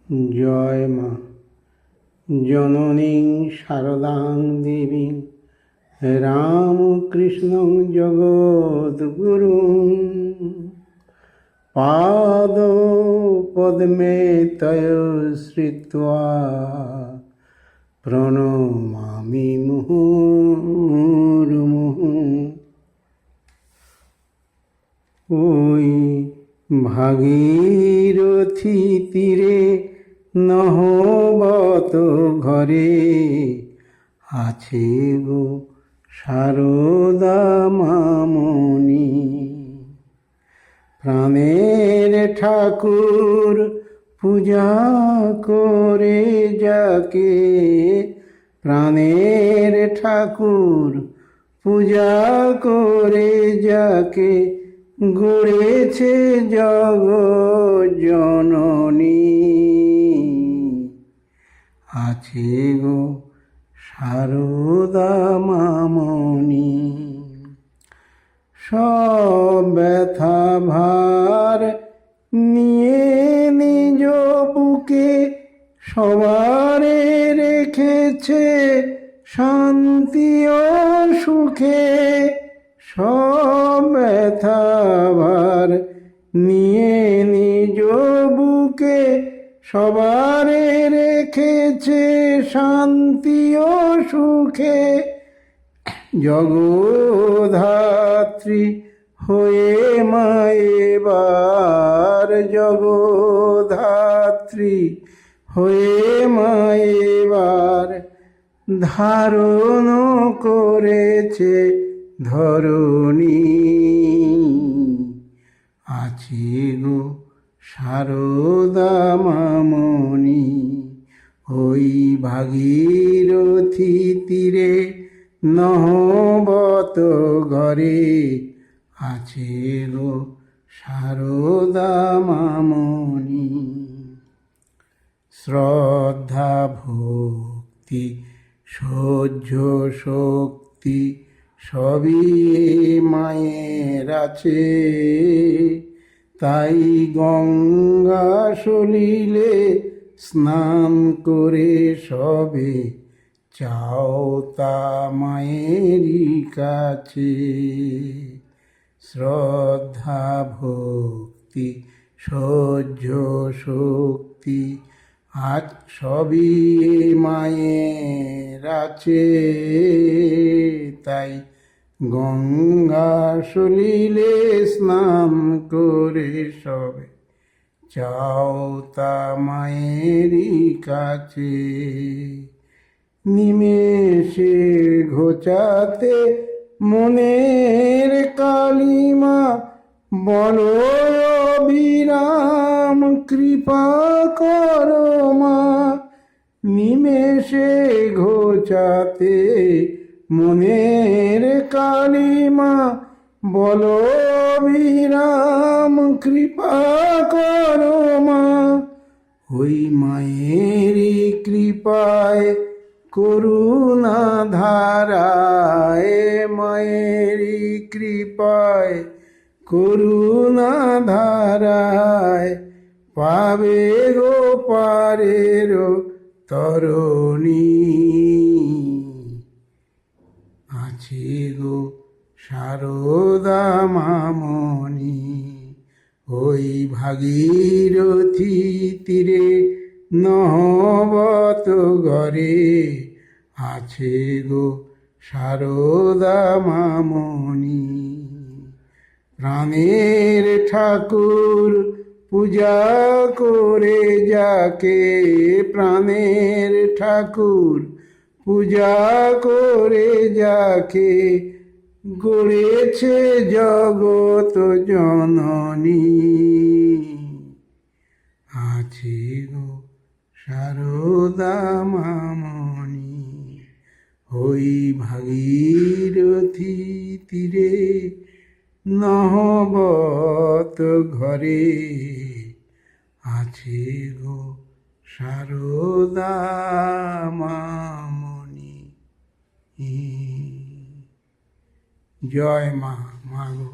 জয় মা জননীং শারদাং দেবীং রামকৃষ্ণং জগদ্গুরুং পাদপদ্মে তয় শ্রিত্বা প্রণমামি মুহুর্মুহুঃ। ওই ভাগীরথী তীরে নহবত ঘরে আছে গো সারদা মামনি। প্রাণের ঠাকুর পূজা করে যাকে, প্রাণের ঠাকুর পূজা করে যাকে গড়েছে জগৎ জননী। আছে গো সারদা মামনি। সব ব্যথা ভার নিয়ে নিজ বুকে সবারে রেখেছে শান্তি ও সুখে। সব ব্যথা ভার নিয়ে নিজ বুকে সবারে রেখেছে শান্তি ও সুখে। জগদ্ধাত্রী হয়ে মায়েবার, জগদ্ধাত্রী হয়ে মায়েবার ধারণ করেছে ধরণী। আছে গো সারদা মামনি। ওই ভাগীরথী তীরে নহবত ঘরে আছে গো সারদা মামনি। শ্রদ্ধা ভক্তি সহ্য শক্তি সবই মায়ের আছে। তাই গঙ্গা সলিলে স্নান করে সবে চাও তা মায়েরই কাছে। শ্রদ্ধা ভক্তি সহ্য শক্তি আজ সবই মায়ের আছে। তাই গঙ্গা সলিলে স্নান করে সবে চাও তা মায়েরই কাছে। নিমেষে ঘোচাতে মনের কালিমা বলো অবিরাম কৃপা করো মা। নিমেষে ঘোচাতে মনের কালিমা বলো অবিরাম কৃপা করো মা। ওই মায়েরই কৃপায় করুণা ধারায়, মায়েরই কৃপায় করুণা ধারায় পাবে গো পারের তরণী। আছে গো সারদা মামনি। ওই ভাগীরথী তীরে নহবত ঘরে আছে গো সারদা মামনি। প্রাণের ঠাকুর পূজা করে যাকে, প্রাণের ঠাকুর পূজা করে যাকে গড়েছে জগৎ জননী। আছে গো সারদা মামনি। ওই ভাগীরথী তীরে নহবত ঘরে আছে গো সারদা মামনি। জয় মা, মা গো।